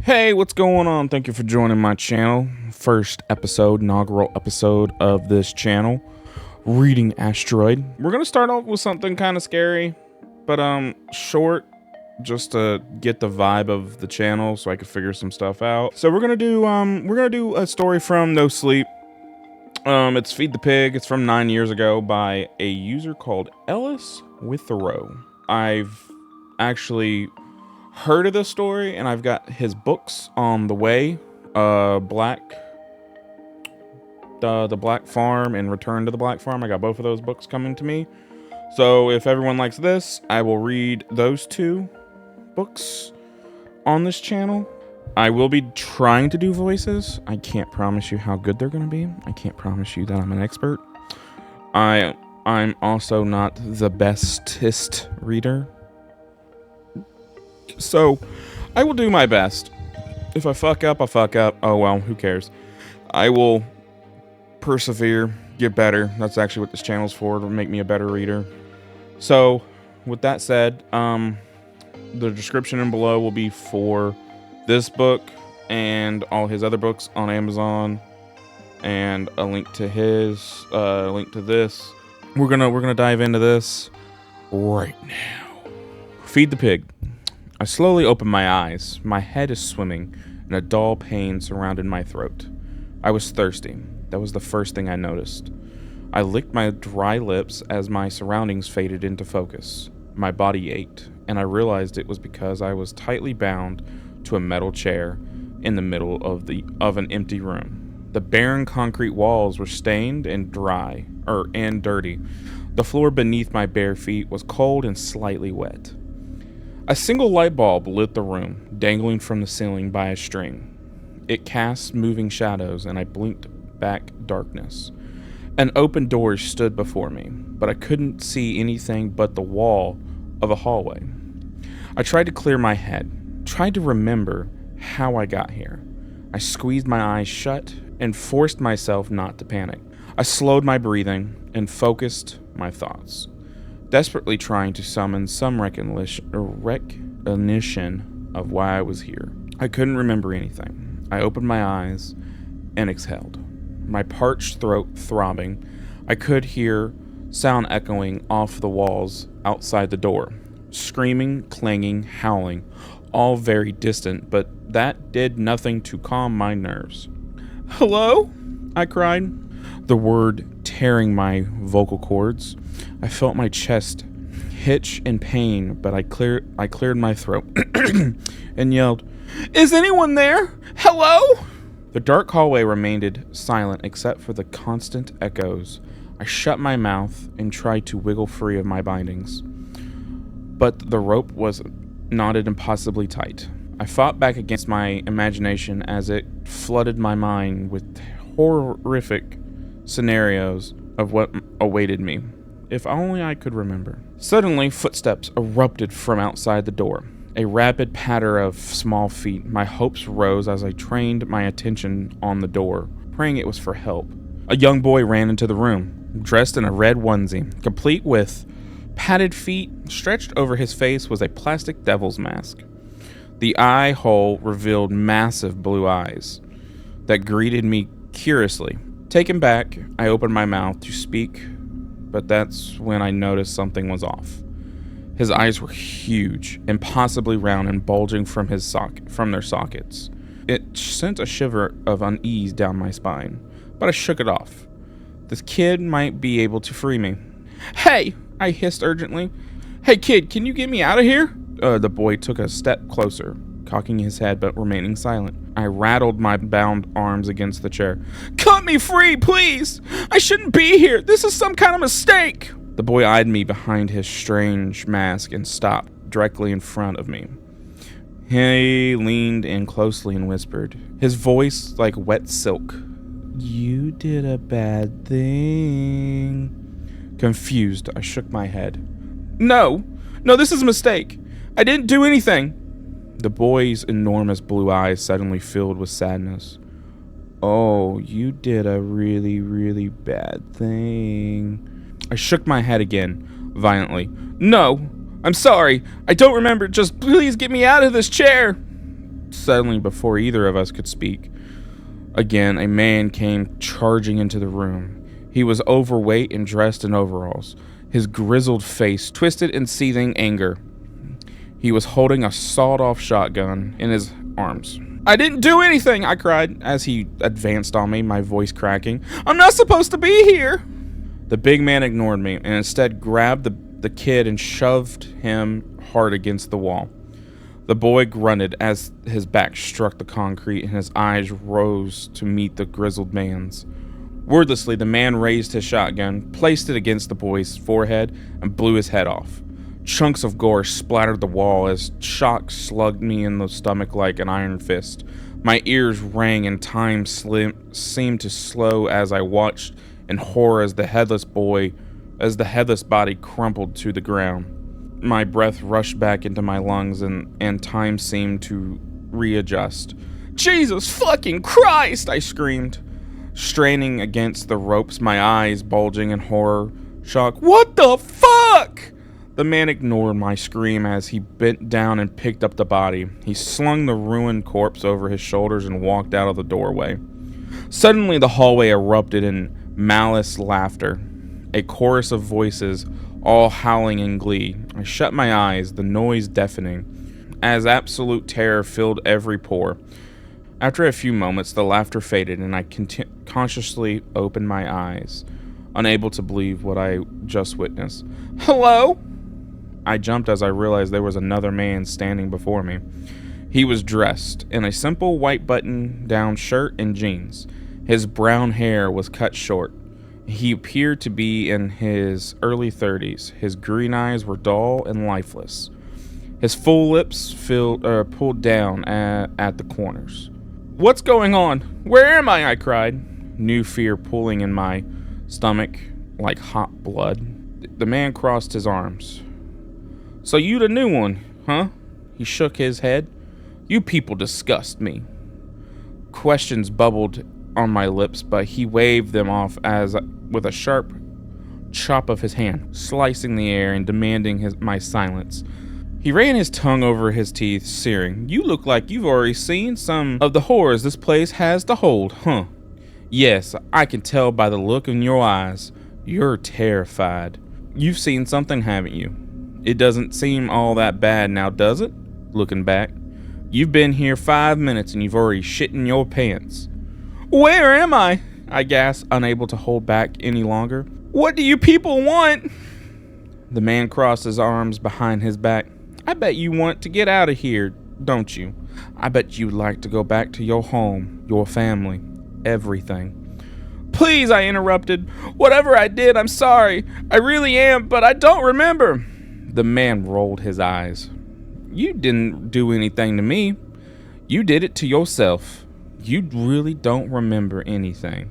Hey, what's going on? Thank you for joining my channel. First episode, inaugural episode of this channel, Reading Asteroid. We're gonna start off with something kind of scary, but short, just to get the vibe of the channel so I can figure some stuff out. So we're gonna do a story from No Sleep. It's Feed the Pig. It's from 9 years ago by a user called Elias Witherow. I've actually heard of this story, and I've got his books on the way. The Black Farm and Return to the Black Farm. I got both of those books coming to me. So if everyone likes this, I will read those two books on this channel. I will be trying to do voices. I can't promise you how good they're going to be. I can't promise you that I'm an expert. I'm also not the bestest reader. So, I will do my best. If I fuck up, I fuck up. Oh well, who cares? I will persevere, get better. That's actually what this channel's for, to make me a better reader. So, with that said, the description in below will be for this book and all his other books on Amazon, and a link to his, link to this. We're gonna dive into this right now. Feed the Pig. I slowly opened my eyes. My head is swimming, and a dull pain surrounded my throat. I was thirsty. That was the first thing I noticed. I licked my dry lips as my surroundings faded into focus. My body ached, and I realized it was because I was tightly bound to a metal chair in the middle of an empty room. The barren concrete walls were stained and dirty. The floor beneath my bare feet was cold and slightly wet. A single light bulb lit the room, dangling from the ceiling by a string. It cast moving shadows, and I blinked back darkness. An open door stood before me, but I couldn't see anything but the wall of a hallway. I tried to clear my head, tried to remember how I got here. I squeezed my eyes shut and forced myself not to panic. I slowed my breathing and focused my thoughts, desperately trying to summon some recognition of why I was here. I couldn't remember anything. I opened my eyes and exhaled, my parched throat throbbing. I could hear sound echoing off the walls outside the door. Screaming, clanging, howling, all very distant, but that did nothing to calm my nerves. "Hello?" I cried, the word tearing my vocal cords. I felt my chest hitch in pain, but I cleared my throat and yelled, "Is anyone there? Hello?" The dark hallway remained silent except for the constant echoes. I shut my mouth and tried to wiggle free of my bindings, but the rope was knotted impossibly tight. I fought back against my imagination as it flooded my mind with horrific scenarios of what awaited me. If only I could remember. Suddenly, footsteps erupted from outside the door. A rapid patter of small feet. My hopes rose as I trained my attention on the door, praying it was for help. A young boy ran into the room, dressed in a red onesie, complete with padded feet. Stretched over his face was a plastic devil's mask. The eye hole revealed massive blue eyes that greeted me curiously. Taken back, I opened my mouth to speak, but that's when I noticed something was off. His eyes were huge, impossibly round and bulging from their sockets. It sent a shiver of unease down my spine, but I shook it off. This kid might be able to free me. "Hey!" I hissed urgently. "Hey kid, can you get me out of here?" The boy took a step closer, cocking his head but remaining silent. I rattled my bound arms against the chair. "Cut me free, please! I shouldn't be here! This is some kind of mistake!" The boy eyed me behind his strange mask and stopped directly in front of me. He leaned in closely and whispered, his voice like wet silk. "You did a bad thing." Confused, I shook my head. No, this is a mistake. I didn't do anything." The boy's enormous blue eyes suddenly filled with sadness. "Oh, you did a really, really bad thing." I shook my head again, violently. "No, I'm sorry. I don't remember. Just please get me out of this chair." Suddenly, before either of us could speak, again, a man came charging into the room. He was overweight and dressed in overalls, his grizzled face twisted in seething anger. He was holding a sawed-off shotgun in his arms. "I didn't do anything," I cried as he advanced on me, my voice cracking. "I'm not supposed to be here." The big man ignored me and instead grabbed the kid and shoved him hard against the wall. The boy grunted as his back struck the concrete and his eyes rose to meet the grizzled man's. Wordlessly, the man raised his shotgun, placed it against the boy's forehead, and blew his head off. Chunks of gore splattered the wall as shock slugged me in the stomach like an iron fist. My ears rang and time seemed to slow as I watched in horror as the headless body crumpled to the ground. My breath rushed back into my lungs and time seemed to readjust. "Jesus fucking Christ!" I screamed, straining against the ropes, my eyes bulging in horror shock. "What the fuck?" The man ignored my scream as he bent down and picked up the body. He slung the ruined corpse over his shoulders and walked out of the doorway. Suddenly, the hallway erupted in malice laughter, a chorus of voices all howling in glee. I shut my eyes, the noise deafening, as absolute terror filled every pore. After a few moments, the laughter faded and I consciously opened my eyes, unable to believe what I just witnessed. "Hello?" I jumped as I realized there was another man standing before me. He was dressed in a simple white button-down shirt and jeans. His brown hair was cut short. He appeared to be in his early 30s. His green eyes were dull and lifeless. His full lips pulled down at the corners. "What's going on? Where am I?" I cried, new fear pulling in my stomach like hot blood. The man crossed his arms. "So you the new one, huh?" He shook his head. "You people disgust me." Questions bubbled on my lips, but he waved them off as with a sharp chop of his hand, slicing the air and demanding my silence. He ran his tongue over his teeth, searing. "You look like you've already seen some of the horrors this place has to hold, huh? Yes, I can tell by the look in your eyes. You're terrified. You've seen something, haven't you? It doesn't seem all that bad now, does it? Looking back. You've been here 5 minutes and you've already shit in your pants." "Where am I?" I gasped, unable to hold back any longer. "What do you people want?" The man crossed his arms behind his back. "I bet you want to get out of here, don't you? I bet you'd like to go back to your home, your family, everything." "Please," I interrupted. "Whatever I did, I'm sorry. I really am, but I don't remember." The man rolled his eyes. "You didn't do anything to me. You did it to yourself. You really don't remember anything."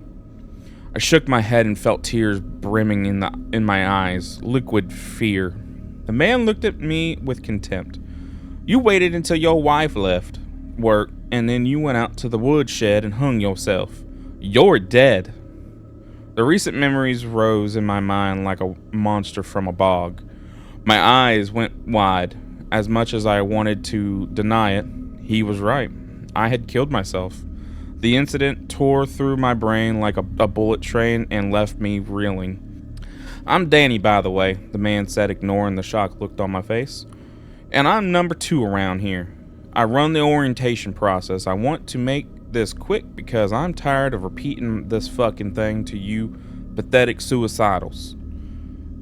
I shook my head and felt tears brimming in my eyes, liquid fear. The man looked at me with contempt. "You waited until your wife left work, and then you went out to the woodshed and hung yourself. You're dead." The recent memories rose in my mind like a monster from a bog. My eyes went wide. As much as I wanted to deny it, he was right. I had killed myself. The incident tore through my brain like a bullet train and left me reeling. "I'm Danny, by the way," the man said, ignoring the shocked look on my face. "And I'm number 2 around here. I run the orientation process. I want to make this quick because I'm tired of repeating this fucking thing to you pathetic suicidals.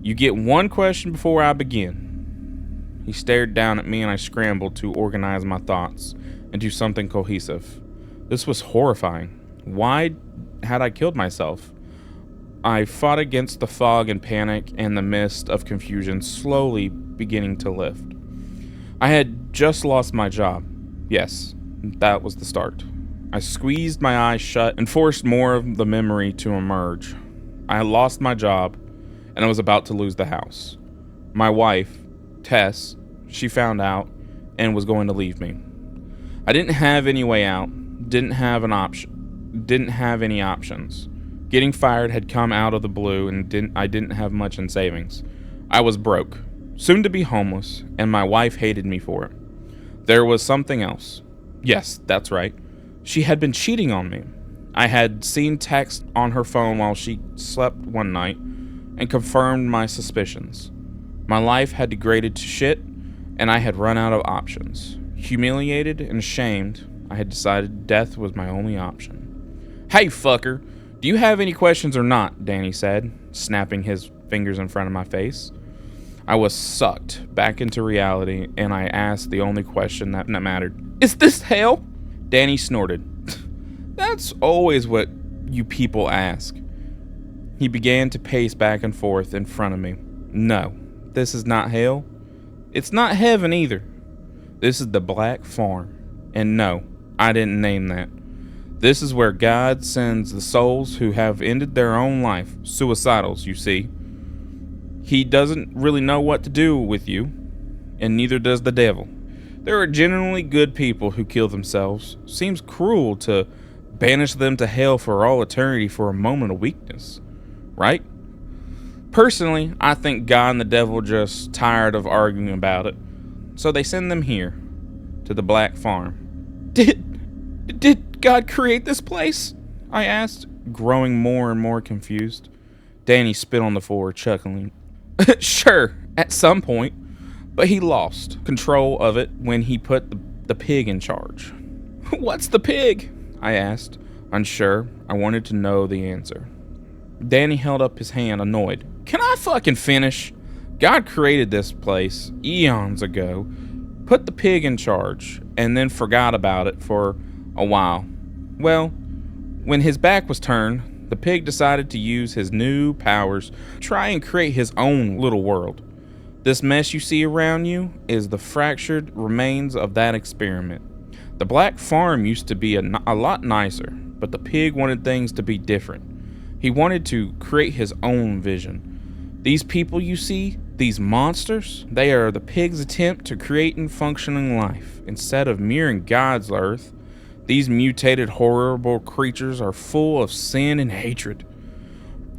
You get one question before I begin." He stared down at me and I scrambled to organize my thoughts into something cohesive. This was horrifying. Why had I killed myself? I fought against the fog and panic and the mist of confusion slowly beginning to lift. I had just lost my job. Yes, that was the start. I squeezed my eyes shut and forced more of the memory to emerge. I had lost my job and I was about to lose the house. My wife, Tess, she found out and was going to leave me. I didn't have any way out, didn't have any options. Getting fired had come out of the blue and I didn't have much in savings. I was broke, soon to be homeless, and my wife hated me for it. There was something else. Yes, that's right. She had been cheating on me. I had seen text on her phone while she slept one night and confirmed my suspicions. My life had degraded to shit, and I had run out of options. Humiliated and ashamed, I had decided death was my only option. "Hey, fucker, do you have any questions or not?" Danny said, snapping his fingers in front of my face. I was sucked back into reality, and I asked the only question that mattered. "Is this hell?" Danny snorted. "That's always what you people ask." He began to pace back and forth in front of me. "No, this is not hell. It's not heaven either. This is the Black Farm. And no, I didn't name that. This is where God sends the souls who have ended their own life. Suicidals, you see. He doesn't really know what to do with you, and neither does the devil. There are genuinely good people who kill themselves. Seems cruel to banish them to hell for all eternity for a moment of weakness, right? Personally, I think God and the devil are just tired of arguing about it, so they send them here, to the Black Farm." Did God create this place?" I asked, growing more and more confused. Danny spit on the floor, chuckling. "Sure, at some point, but he lost control of it when he put the pig in charge." "What's the pig?" I asked, unsure. I wanted to know the answer. Danny held up his hand, annoyed. "Can I fucking finish? God created this place eons ago, put the pig in charge, and then forgot about it for a while. Well, when his back was turned, the pig decided to use his new powers to try and create his own little world. This mess you see around you is the fractured remains of that experiment. The Black Farm used to be a lot nicer, but the pig wanted things to be different. He wanted to create his own vision. These people you see, these monsters, they are the pig's attempt to create and functioning life. Instead of mirroring God's earth, these mutated, horrible creatures are full of sin and hatred.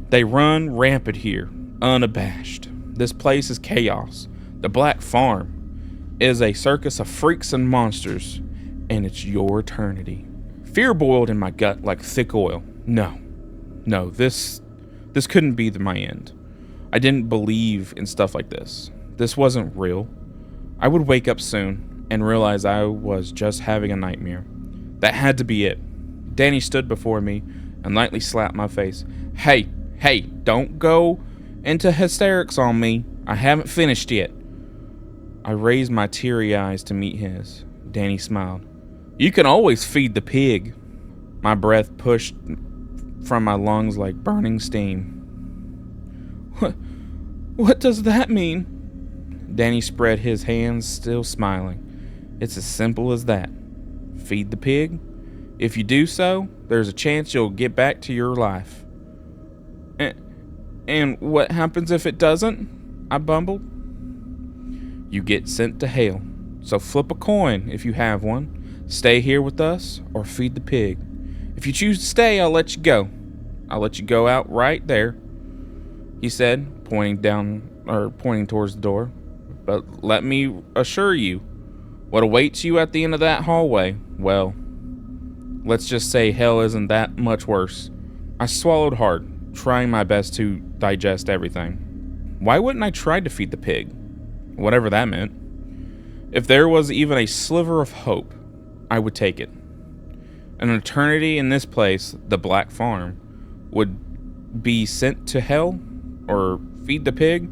They run rampant here, unabashed. This place is chaos. The Black Farm is a circus of freaks and monsters, and it's your eternity." Fear boiled in my gut like thick oil. No, this couldn't be my end. I didn't believe in stuff like this. This wasn't real. I would wake up soon and realize I was just having a nightmare. That had to be it. Danny stood before me and lightly slapped my face. Hey, don't go into hysterics on me. I haven't finished yet." I raised my teary eyes to meet his. Danny smiled. "You can always feed the pig." My breath pushed from my lungs like burning steam. What does that mean?" Danny spread his hands, still smiling. "It's as simple as that. Feed the pig. If you do so, there's a chance you'll get back to your life." And what happens if it doesn't?" I bumbled. "You get sent to hell. So flip a coin if you have one. Stay here with us or feed the pig. If you choose to stay, I'll let you go. I'll let you go out right there," he said, pointing towards the door. "But let me assure you, what awaits you at the end of that hallway, well, let's just say hell isn't that much worse." I swallowed hard, trying my best to digest everything. Why wouldn't I try to feed the pig? Whatever that meant. If there was even a sliver of hope, I would take it. An eternity in this place, the Black Farm, would be sent to hell or feed the pig.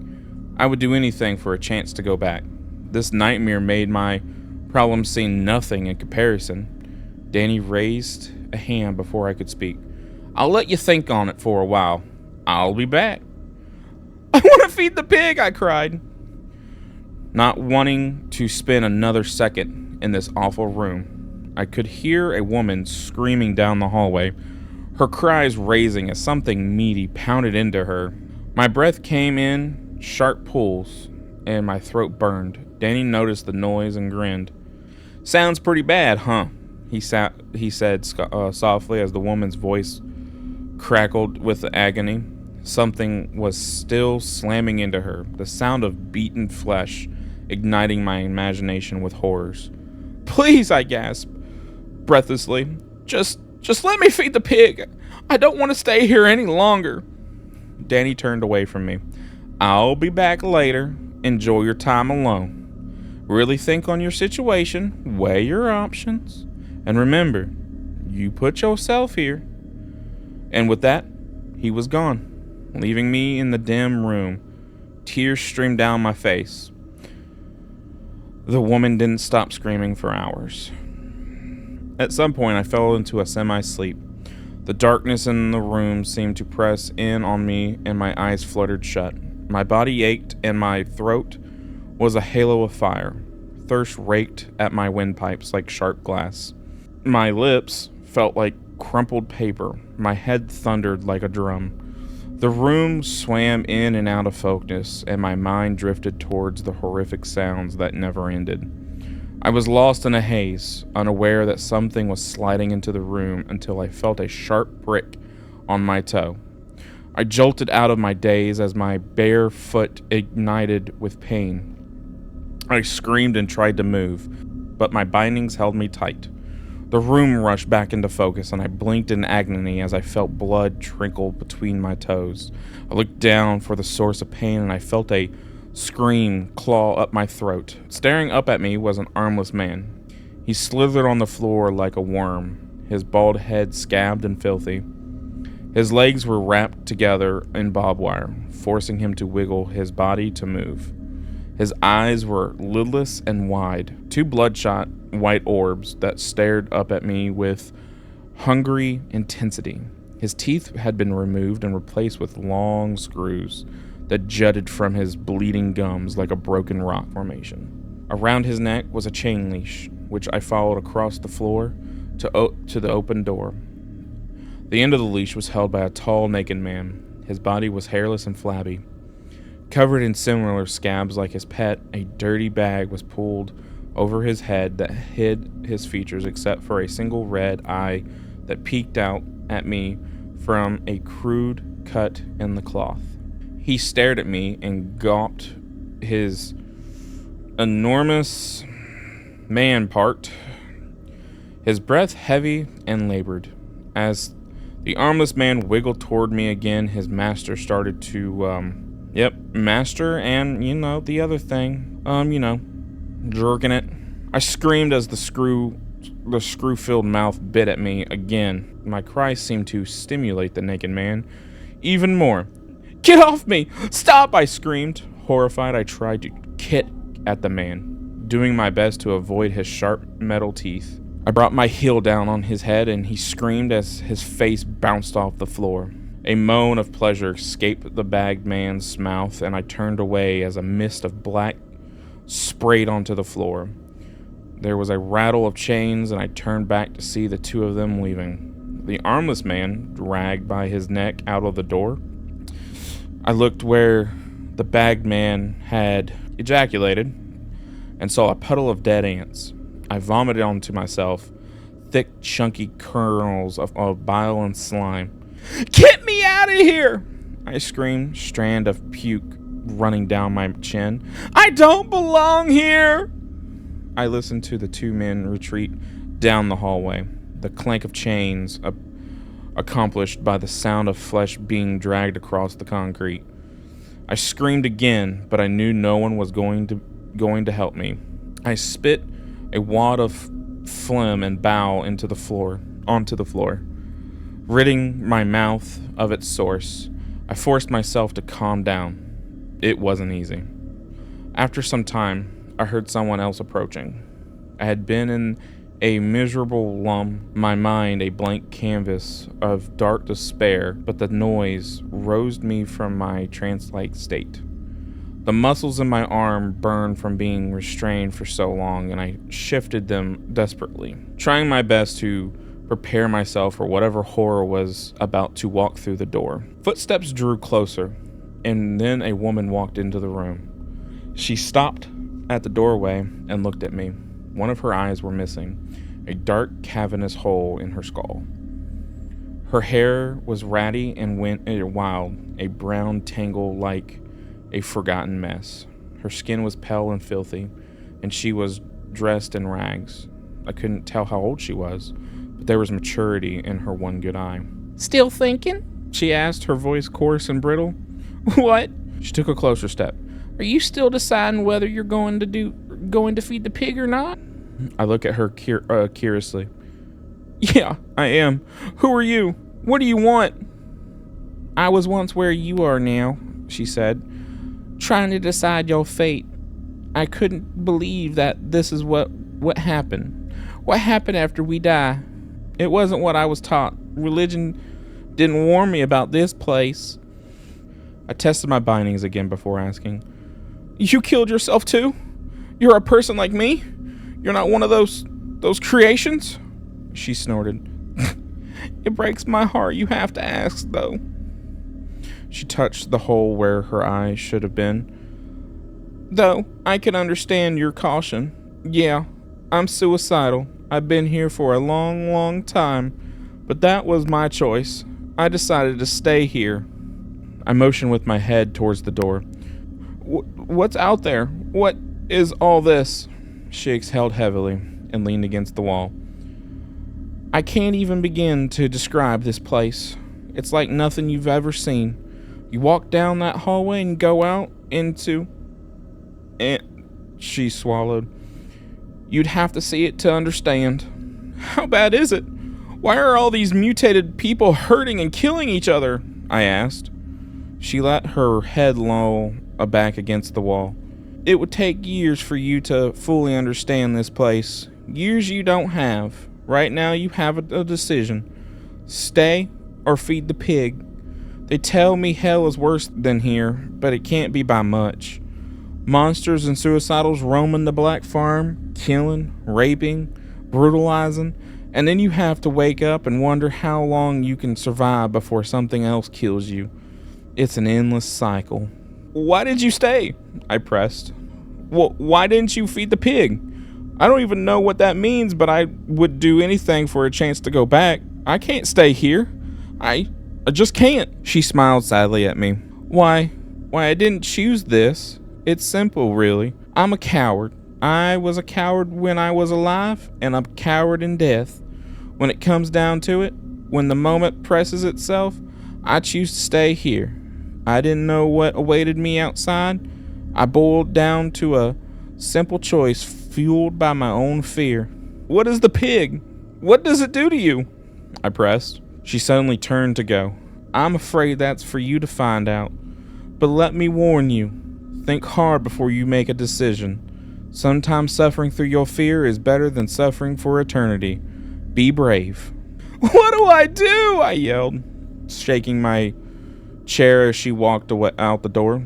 I would do anything for a chance to go back. This nightmare made my problems seem nothing in comparison. Danny raised a hand before I could speak. "I'll let you think on it for a while. I'll be back." "I want to feed the pig," I cried, not wanting to spend another second in this awful room. I could hear a woman screaming down the hallway, her cries raising as something meaty pounded into her. My breath came in sharp pulls, and my throat burned. Danny noticed the noise and grinned. "Sounds pretty bad, huh?" He said softly as the woman's voice crackled with agony. Something was still slamming into her, the sound of beaten flesh igniting my imagination with horrors. "Please," I gasped. breathlessly. Just let me feed the pig. I don't want to stay here any longer. Danny turned away from me. I'll be back later. Enjoy your time alone. Really think on your situation, weigh your options, and remember, you put yourself here. And with that, he was gone, leaving me in the dim room. Tears streamed down my face. The woman didn't stop screaming for hours. At some point, I fell into a semi-sleep. The darkness in the room seemed to press in on me, and my eyes fluttered shut. My body ached, and my throat was a halo of fire. Thirst raked at my windpipes like sharp glass. My lips felt like crumpled paper. My head thundered like a drum. The room swam in and out of focus, and my mind drifted towards the horrific sounds that never ended. I was lost in a haze, unaware that something was sliding into the room until I felt a sharp prick on my toe. I jolted out of my daze as my bare foot ignited with pain. I screamed and tried to move, but my bindings held me tight. The room rushed back into focus, and I blinked in agony as I felt blood trickle between my toes. I looked down for the source of pain, and I felt a scream claw up my throat. Staring up at me was an armless man. He slithered on the floor like a worm, his bald head scabbed and filthy. His legs were wrapped together in barbed wire, forcing him to wiggle his body to move. His eyes were lidless and wide, two bloodshot white orbs that stared up at me with hungry intensity. His teeth had been removed and replaced with long screws that jutted from his bleeding gums like a broken rock formation. Around his neck was a chain leash, which I followed across the floor to the open door. The end of the leash was held by a tall, naked man. His body was hairless and flabby. Covered in similar scabs like his pet, a dirty bag was pulled over his head that hid his features except for a single red eye that peeked out at me from a crude cut in the cloth. He stared at me and gawped, his enormous man part, his breath heavy and labored. As the armless man wiggled toward me again, his master started to, master and, the other thing, jerking it. I screamed as the screw-filled mouth bit at me again. My cries seemed to stimulate the naked man even more. Get off me! Stop! I screamed. Horrified, I tried to kick at the man, doing my best to avoid his sharp metal teeth. I brought my heel down on his head, and he screamed as his face bounced off the floor. A moan of pleasure escaped the bagged man's mouth, and I turned away as a mist of black sprayed onto the floor. There was a rattle of chains, and I turned back to see the two of them leaving. The armless man dragged by his neck out of the door. I looked where the bagged man had ejaculated and saw a puddle of dead ants. I vomited onto myself, thick, chunky kernels of bile and slime. Get me out of here! I screamed, strand of puke running down my chin. I don't belong here! I listened to the two men retreat down the hallway, the clank of chains accomplished by the sound of flesh being dragged across the concrete. I screamed again, but I knew no one was going to help me. I spit a wad of phlegm and bowel onto the floor. Ridding my mouth of its source, I forced myself to calm down. It wasn't easy. After some time, I heard someone else approaching. I had been in a miserable lump, my mind a blank canvas of dark despair, but the noise roused me from my trance-like state. The muscles in my arm burned from being restrained for so long, and I shifted them desperately, trying my best to prepare myself for whatever horror was about to walk through the door. Footsteps drew closer, and then a woman walked into the room. She stopped at the doorway and looked at me. One of her eyes were missing, a dark cavernous hole in her skull. Her hair was ratty and wild, a brown tangle like a forgotten mess. Her skin was pale and filthy, and she was dressed in rags. I couldn't tell how old she was, but there was maturity in her one good eye. Still thinking? She asked, her voice coarse and brittle. What? She took a closer step. Are you still deciding whether you're going to feed the pig or not? I look at her curiously. Yeah, I am. Who are you? What do you want? I was once where you are now, she said, trying to decide your fate. I couldn't believe that this is what happened. What happened after we die? It wasn't what I was taught. Religion didn't warn me about this place. I tested my bindings again before asking. You killed yourself too? You're a person like me? You're not one of those creations? She snorted. It breaks my heart you have to ask, though. She touched the hole where her eye should have been. Though I can understand your caution. Yeah, I'm suicidal. I've been here for a long, long time, but that was my choice. I decided to stay here. I motioned with my head towards the door. What's out there? What is all this? She exhaled heavily and leaned against the wall. I can't even begin to describe this place. It's like nothing you've ever seen. You walk down that hallway and go out into... And she swallowed. You'd have to see it to understand. How bad is it? Why are all these mutated people hurting and killing each other? I asked. She let her head loll back against the wall. It would take years for you to fully understand this place. Years you don't have. Right now you have a decision. Stay or feed the pig. They tell me hell is worse than here, but it can't be by much. Monsters and suicidals roaming the black farm, killing, raping, brutalizing, and then you have to wake up and wonder how long you can survive before something else kills you. It's an endless cycle. Why did you stay? I pressed. Well, why didn't you feed the pig? I don't even know what that means, but I would do anything for a chance to go back. I can't stay here. I just can't. She smiled sadly at me. Why, I didn't choose this. It's simple, really. I'm a coward. I was a coward when I was alive, and I'm a coward in death. When it comes down to it, when the moment presses itself, I choose to stay here. I didn't know what awaited me outside. I boiled down to a simple choice fueled by my own fear. What is the pig? What does it do to you? I pressed. She suddenly turned to go. I'm afraid that's for you to find out. But let me warn you. Think hard before you make a decision. Sometimes suffering through your fear is better than suffering for eternity. Be brave. What do? I yelled, shaking my chair as she walked away out the door.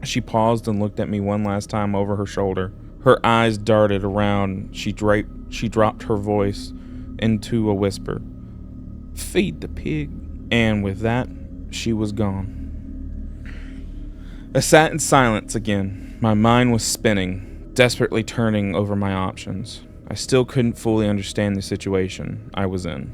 She paused and looked at me one last time over her shoulder. Her eyes darted around. She dropped her voice into a whisper. Feed the pig. And with that, she was gone. I sat in silence again. My mind was spinning, desperately turning over my options. I still couldn't fully understand the situation I was in.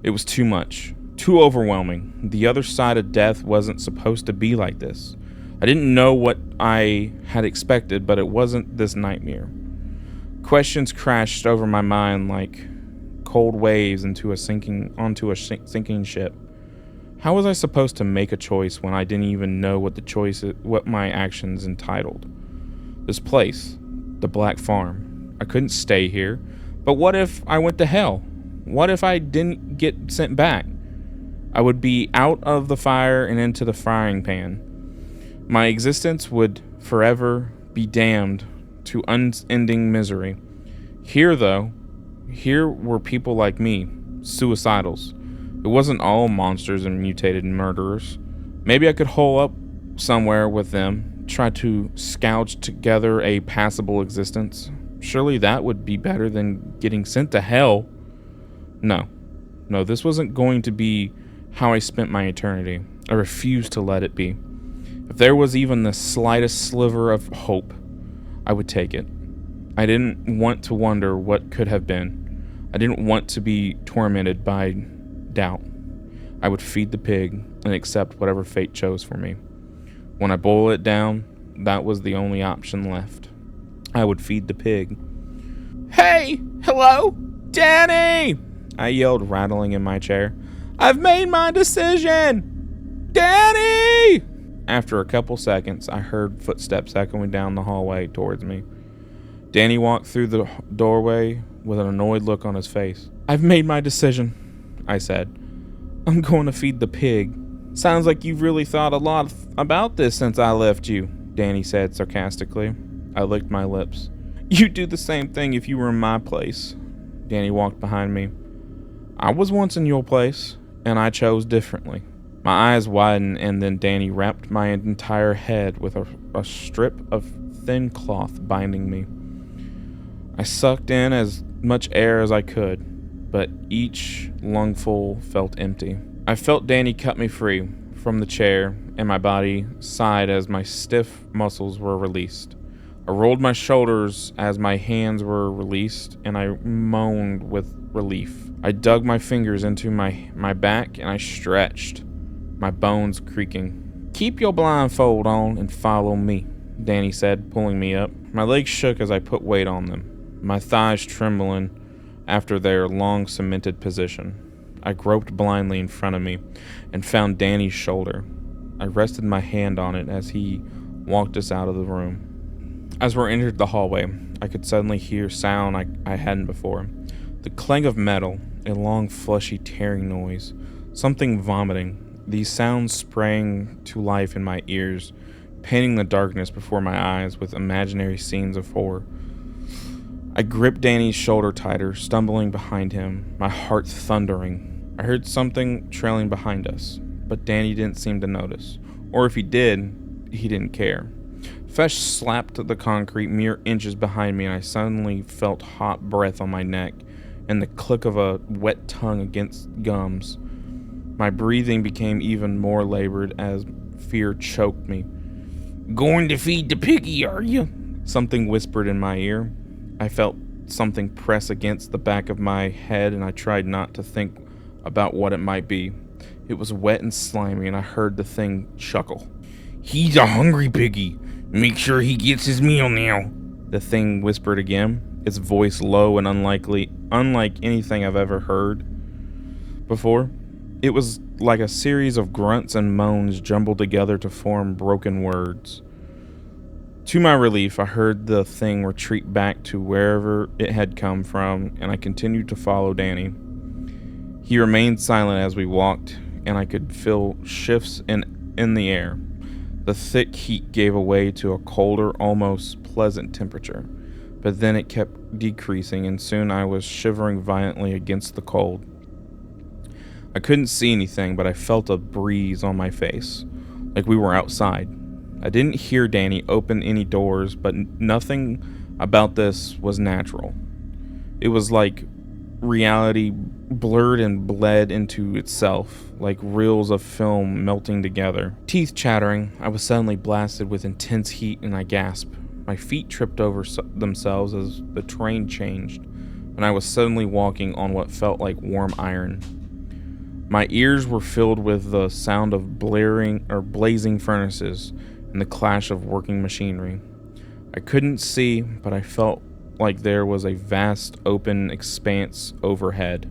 It was too much, too overwhelming. The other side of death wasn't supposed to be like this. I didn't know what I had expected, but it wasn't this nightmare. Questions crashed over my mind like cold waves onto a sinking ship. How was I supposed to make a choice when I didn't even know what my actions entitled? This place, the Black Farm. I couldn't stay here. But what if I went to hell? What if I didn't get sent back? I would be out of the fire and into the frying pan. My existence would forever be damned to unending misery. Here, though, were people like me, suicidals. It wasn't all monsters and mutated murderers. Maybe I could hole up somewhere with them, try to scouge together a passable existence. Surely that would be better than getting sent to hell. No, this wasn't going to be how I spent my eternity. I refused to let it be. If there was even the slightest sliver of hope, I would take it. I didn't want to wonder what could have been. I didn't want to be tormented by doubt. I would feed the pig and accept whatever fate chose for me. When I boil it down, that was the only option left. I would feed the pig. Hey! Hello? Danny! I yelled, rattling in my chair. I've made my decision! Danny! After a couple seconds, I heard footsteps echoing down the hallway towards me. Danny walked through the doorway with an annoyed look on his face. I've made my decision, I said. I'm going to feed the pig. Sounds like you've really thought a lot about this since I left you, Danny said sarcastically. I licked my lips. You'd do the same thing if you were in my place. Danny walked behind me. I was once in your place, and I chose differently. My eyes widened, and then Danny wrapped my entire head with a strip of thin cloth binding me. I sucked in as much air as I could, but each lungful felt empty. I felt Danny cut me free from the chair, and my body sighed as my stiff muscles were released. I rolled my shoulders as my hands were released, and I moaned with relief. I dug my fingers into my back, and I stretched, my bones creaking. Keep your blindfold on and follow me, Danny said, pulling me up. My legs shook as I put weight on them, my thighs trembling after their long cemented position. I groped blindly in front of me and found Danny's shoulder. I rested my hand on it as he walked us out of the room. As we entered the hallway, I could suddenly hear sound I hadn't before. The clang of metal, a long, fleshy, tearing noise, something vomiting. These sounds sprang to life in my ears, painting the darkness before my eyes with imaginary scenes of horror. I gripped Danny's shoulder tighter, stumbling behind him, my heart thundering. I heard something trailing behind us, but Danny didn't seem to notice. Or if he did, he didn't care. Flesh slapped the concrete mere inches behind me, and I suddenly felt hot breath on my neck and the click of a wet tongue against gums. My breathing became even more labored as fear choked me. Going to feed the piggy, are you? Something whispered in my ear. I felt something press against the back of my head, and I tried not to think about what it might be. It was wet and slimy, and I heard the thing chuckle. He's a hungry piggy. Make sure he gets his meal now. The thing whispered again, its voice low and unlike anything I've ever heard before. It was like a series of grunts and moans jumbled together to form broken words. To my relief, I heard the thing retreat back to wherever it had come from, and I continued to follow Danny. He remained silent as we walked, and I could feel shifts in the air. The thick heat gave way to a colder, almost pleasant temperature, but then it kept decreasing, and soon I was shivering violently against the cold. I couldn't see anything, but I felt a breeze on my face, like we were outside. I didn't hear Danny open any doors, but nothing about this was natural. It was like reality blurred and bled into itself, like reels of film melting together. Teeth chattering, I was suddenly blasted with intense heat, and I gasped. My feet tripped over themselves as the terrain changed, and I was suddenly walking on what felt like warm iron. My ears were filled with the sound of blazing furnaces and the clash of working machinery. I couldn't see, but I felt like there was a vast open expanse overhead.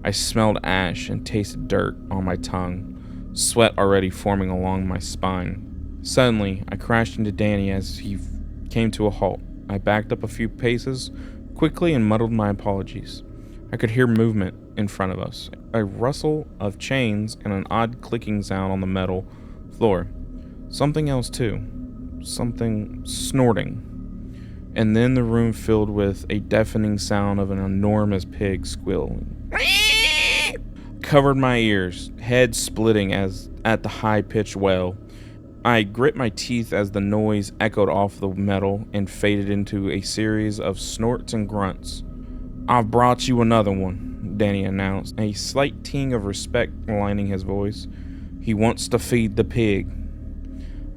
I smelled ash and tasted dirt on my tongue, sweat already forming along my spine. Suddenly, I crashed into Danny as he came to a halt. I backed up a few paces quickly and muttered my apologies. I could hear movement in front of us, a rustle of chains and an odd clicking sound on the metal floor. Something else too, something snorting. And then the room filled with a deafening sound of an enormous pig squealing. Covered my ears, head splitting as at the high-pitched wail. I grit my teeth as the noise echoed off the metal and faded into a series of snorts and grunts. I've brought you another one, Danny announced, a slight ting of respect lining his voice. He wants to feed the pig.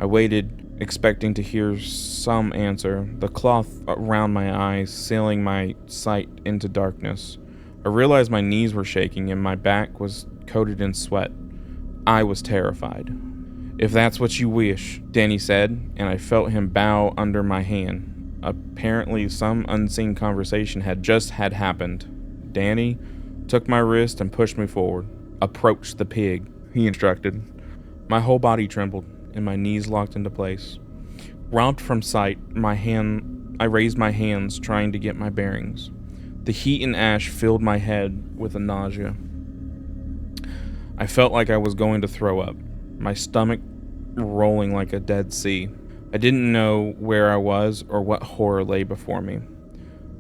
I waited, expecting to hear some answer, the cloth around my eyes sealing my sight into darkness. I realized my knees were shaking and my back was coated in sweat. I was terrified. If that's what you wish, Danny said, and I felt him bow under my hand. Apparently, some unseen conversation had happened. Danny took my wrist and pushed me forward. "Approach the pig," he instructed. My whole body trembled, and my knees locked into place. Robbed from sight, I raised my hands, trying to get my bearings. The heat and ash filled my head with a nausea. I felt like I was going to throw up, my stomach rolling like a dead sea. I didn't know where I was or what horror lay before me.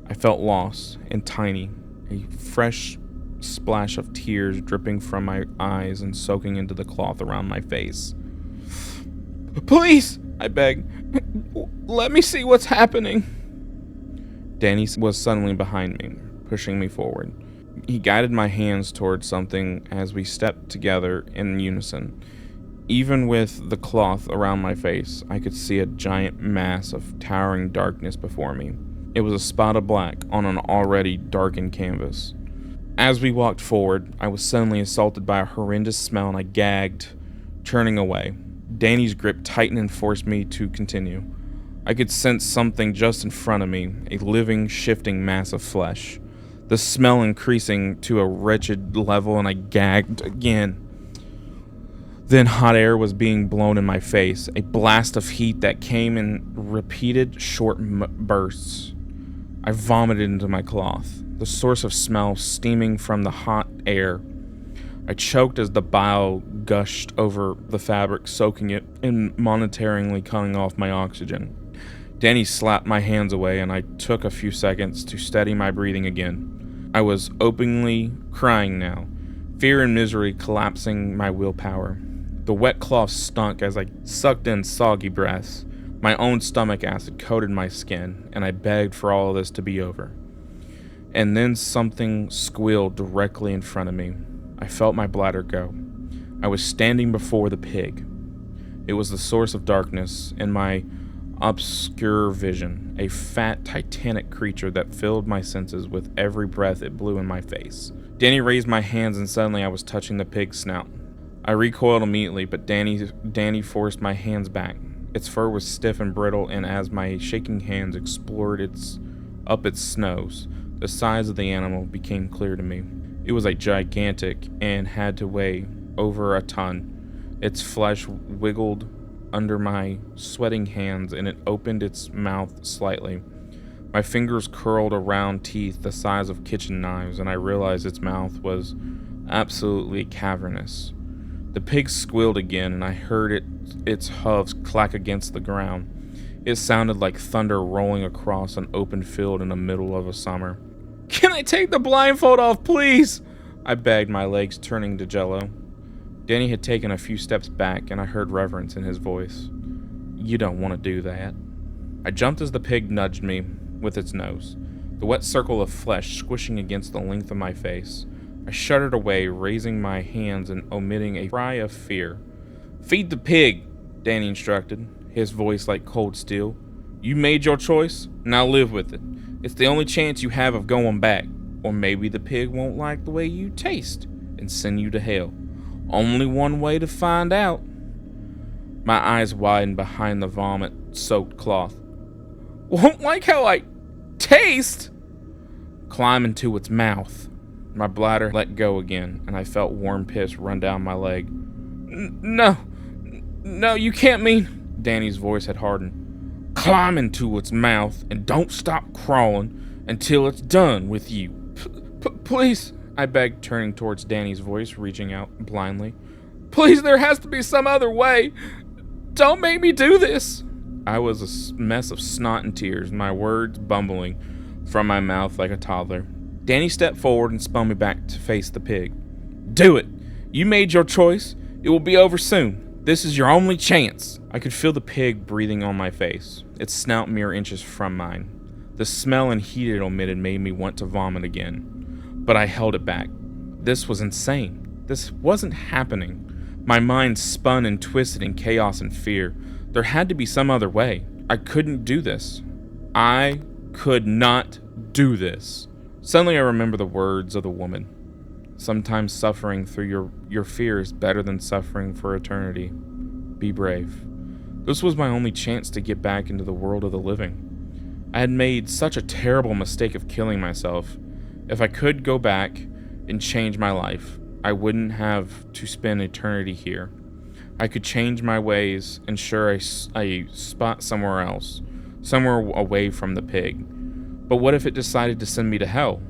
I felt lost and tiny, a fresh splash of tears dripping from my eyes and soaking into the cloth around my face. "Please," I begged. "Let me see what's happening." Danny was suddenly behind me, pushing me forward. He guided my hands towards something as we stepped together in unison. Even with the cloth around my face, I could see a giant mass of towering darkness before me. It was a spot of black on an already darkened canvas. As we walked forward, I was suddenly assaulted by a horrendous smell and I gagged, turning away. Danny's grip tightened and forced me to continue. I could sense something just in front of me, a living, shifting mass of flesh. The smell increasing to a wretched level and I gagged again. Then hot air was being blown in my face, a blast of heat that came in repeated short bursts. I vomited into my cloth, the source of smell steaming from the hot air. I choked as the bile gushed over the fabric, soaking it and momentarily cutting off my oxygen. Danny slapped my hands away and I took a few seconds to steady my breathing again. I was openly crying now, fear and misery collapsing my willpower. The wet cloth stunk as I sucked in soggy breaths. My own stomach acid coated my skin, and I begged for all of this to be over. And then something squealed directly in front of me. I felt my bladder go. I was standing before the pig. It was the source of darkness in my obscure vision, a fat, titanic creature that filled my senses with every breath it blew in my face. Danny raised my hands, and suddenly I was touching the pig's snout. I recoiled immediately, but Danny forced my hands back. Its fur was stiff and brittle, and as my shaking hands explored its nose, the size of the animal became clear to me. It was gigantic and had to weigh over a ton. Its flesh wiggled under my sweating hands, and it opened its mouth slightly. My fingers curled around teeth the size of kitchen knives, and I realized its mouth was absolutely cavernous. The pig squealed again, and I heard its hooves clack against the ground. It sounded like thunder rolling across an open field in the middle of a summer. "Can I take the blindfold off, please?" I begged, my legs turning to jello. Danny had taken a few steps back, and I heard reverence in his voice. "You don't want to do that." I jumped as the pig nudged me with its nose, the wet circle of flesh squishing against the length of my face. I shuddered away, raising my hands and omitting a cry of fear. "Feed the pig," Danny instructed, his voice like cold steel. "You made your choice, now live with it. It's the only chance you have of going back. Or maybe the pig won't like the way you taste and send you to hell. Only one way to find out." My eyes widened behind the vomit-soaked cloth. "Won't like how I taste?" "Climb into its mouth." My bladder let go again, and I felt warm piss run down my leg. No, you can't mean..." Danny's voice had hardened. "Climb into its mouth and don't stop crawling until it's done with you." Please," I begged, turning towards Danny's voice, reaching out blindly. "Please, there has to be some other way. Don't make me do this." I was a mess of snot and tears, my words bumbling from my mouth like a toddler. Danny stepped forward and spun me back to face the pig. "Do it. You made your choice. It will be over soon. This is your only chance." I could feel the pig breathing on my face, its snout mere inches from mine. The smell and heat it emitted made me want to vomit again, but I held it back. This was insane. This wasn't happening. My mind spun and twisted in chaos and fear. There had to be some other way. I couldn't do this. I could not do this. Suddenly I remember the words of the woman. Sometimes suffering through your fear is better than suffering for eternity. Be brave. This was my only chance to get back into the world of the living. I had made such a terrible mistake of killing myself. If I could go back and change my life, I wouldn't have to spend eternity here. I could change my ways, ensure a spot somewhere else, somewhere away from the pig. But what if it decided to send me to hell?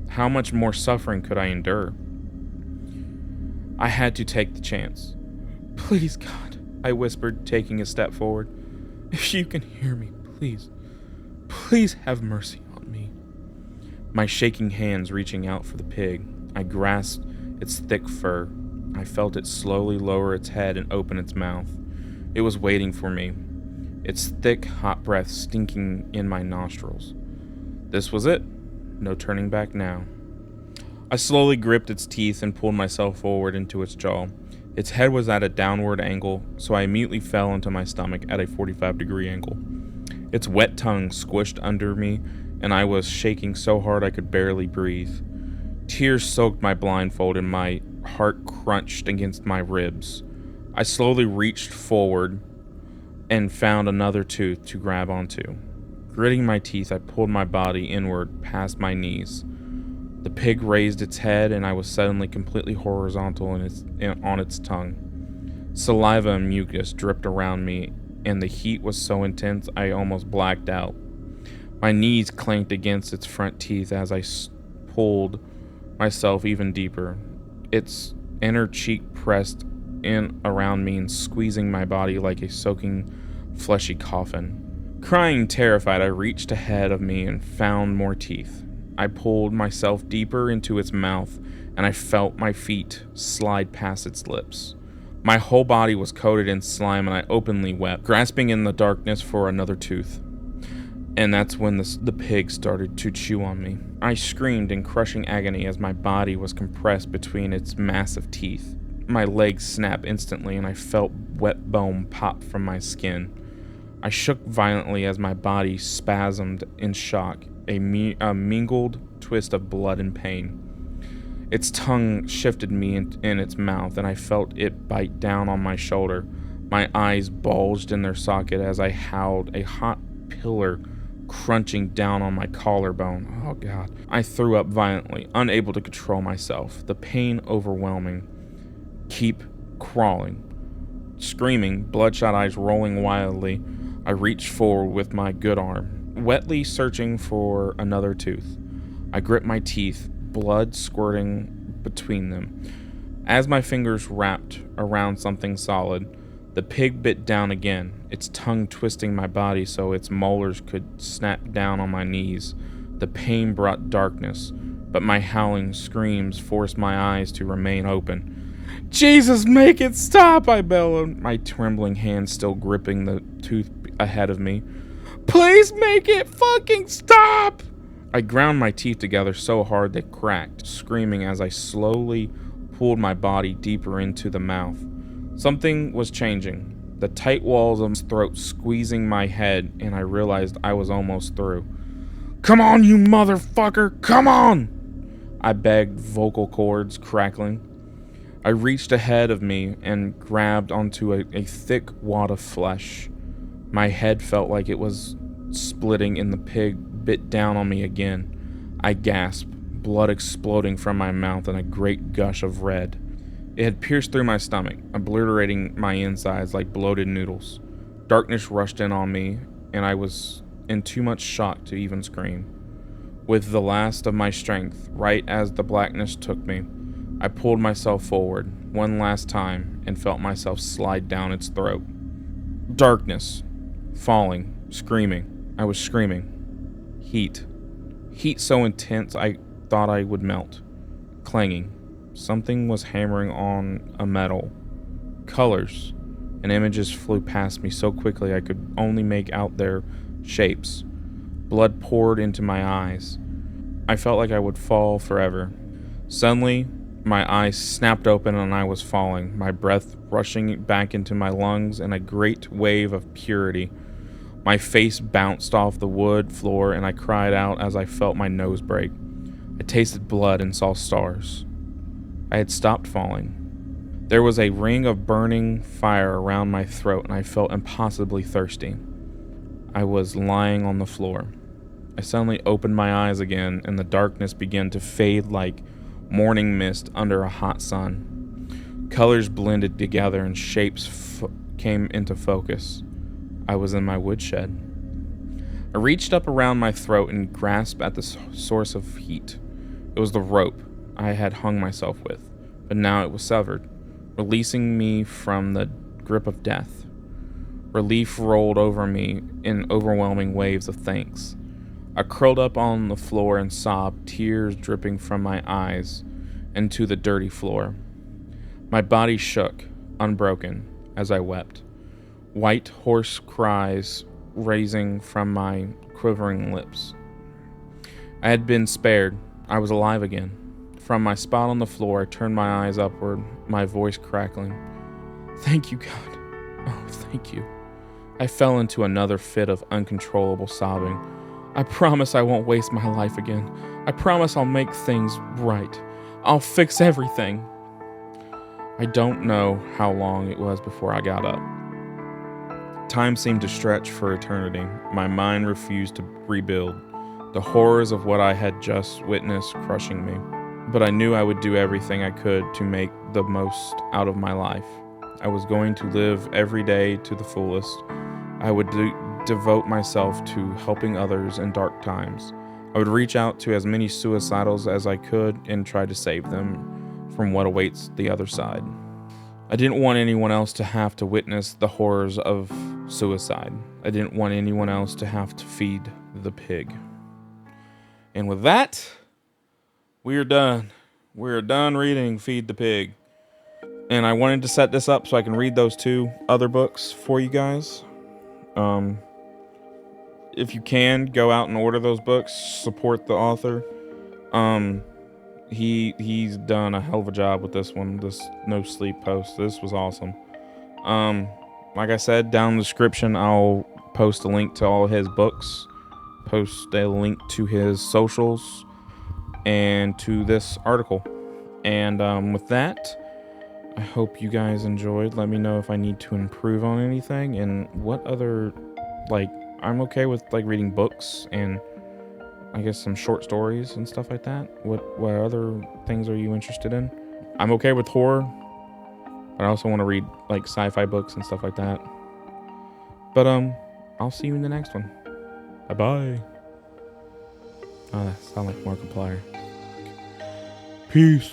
How much more suffering could I endure? I had to take the chance. "Please, God," I whispered, taking a step forward. "If you can hear me, please, please have mercy on me." My shaking hands reaching out for the pig, I grasped its thick fur. I felt it slowly lower its head and open its mouth. It was waiting for me, its thick, hot breath stinking in my nostrils. This was it. No turning back now. I slowly gripped its teeth and pulled myself forward into its jaw. Its head was at a downward angle, so I immediately fell into my stomach at a 45-degree angle. Its wet tongue squished under me, and I was shaking so hard I could barely breathe. Tears soaked my blindfold, and my heart crunched against my ribs. I slowly reached forward and found another tooth to grab onto. Gritting my teeth, I pulled my body inward past my knees. The pig raised its head, and I was suddenly completely horizontal on its tongue. Saliva and mucus dripped around me, and the heat was so intense I almost blacked out. My knees clanked against its front teeth as I pulled myself even deeper. Its inner cheek pressed in around me and squeezing my body like a soaking, fleshy coffin. Crying terrified, I reached ahead of me and found more teeth. I pulled myself deeper into its mouth, and I felt my feet slide past its lips. My whole body was coated in slime, and I openly wept, grasping in the darkness for another tooth. And that's when the pig started to chew on me. I screamed in crushing agony as my body was compressed between its massive teeth. My legs snapped instantly, and I felt wet bone pop from my skin. I shook violently as my body spasmed in shock, a mingled twist of blood and pain. Its tongue shifted me in its mouth, and I felt it bite down on my shoulder. My eyes bulged in their socket as I howled, a hot pillar crunching down on my collarbone. Oh God. I threw up violently, unable to control myself, the pain overwhelming. Keep crawling. Screaming, bloodshot eyes rolling wildly, I reached forward with my good arm, wetly searching for another tooth. I gripped my teeth, blood squirting between them. As my fingers wrapped around something solid, the pig bit down again, its tongue twisting my body so its molars could snap down on my knees. The pain brought darkness, but my howling screams forced my eyes to remain open. "Jesus, make it stop!" I bellowed, my trembling hand still gripping the tooth ahead of me. "Please make it fucking stop!" I ground my teeth together so hard they cracked, screaming as I slowly pulled my body deeper into the mouth. Something was changing, the tight walls of his throat squeezing my head, and I realized I was almost through. "Come on, you motherfucker, come on!" I begged, vocal cords crackling. I reached ahead of me and grabbed onto a thick wad of flesh. My head felt like it was splitting, and the pig bit down on me again. I gasped, blood exploding from my mouth and a great gush of red. It had pierced through my stomach, obliterating my insides like bloated noodles. Darkness rushed in on me, and I was in too much shock to even scream. With the last of my strength, right as the blackness took me, I pulled myself forward one last time and felt myself slide down its throat. Darkness. Falling. Screaming. I was screaming. Heat. Heat so intense I thought I would melt. Clanging. Something was hammering on a metal. Colors. And images flew past me so quickly I could only make out their shapes. Blood poured into my eyes. I felt like I would fall forever. Suddenly, my eyes snapped open and I was falling, my breath rushing back into my lungs in a great wave of purity. My face bounced off the wood floor and I cried out as I felt my nose break. I tasted blood and saw stars. I had stopped falling. There was a ring of burning fire around my throat and I felt impossibly thirsty. I was lying on the floor. I suddenly opened my eyes again, and the darkness began to fade like morning mist under a hot sun. Colors blended together and shapes came into focus. I was in my woodshed. I reached up around my throat and grasped at the source of heat. It was the rope I had hung myself with, but now it was severed, releasing me from the grip of death. Relief rolled over me in overwhelming waves of thanks. I curled up on the floor and sobbed, tears dripping from my eyes into the dirty floor. My body shook, unbroken, as I wept, white hoarse cries raising from my quivering lips. I had been spared. I was alive again. From my spot on the floor, I turned my eyes upward, my voice crackling. Thank you, God. Oh, thank you. I fell into another fit of uncontrollable sobbing. I promise I won't waste my life again. I promise I'll make things right. I'll fix everything. I don't know how long it was before I got up. Time seemed to stretch for eternity. My mind refused to rebuild, the horrors of what I had just witnessed crushing me. But I knew I would do everything I could to make the most out of my life. I was going to live every day to the fullest. I would devote myself to helping others in dark times. I would reach out to as many suicidals as I could and try to save them from what awaits the other side. I didn't want anyone else to have to witness the horrors of suicide. I didn't want anyone else to have to feed the pig. And with that, we are done. We're done reading Feed the Pig. And I wanted to set this up so I can read those 2 other books for you guys. If you can, go out and order those books. Support the author. He's done a hell of a job with this one. This No Sleep post. This was awesome. Like I said, down in the description, I'll post a link to all his books. Post a link to his socials and to this article. And with that, I hope you guys enjoyed. Let me know if I need to improve on anything and what other, I'm okay with reading books and I guess some short stories and stuff like that. What other things are you interested in? I'm okay with horror, but I also want to read sci-fi books and stuff like that. But I'll see you in the next one. Bye-bye. Oh, that sounds like Markiplier. Peace.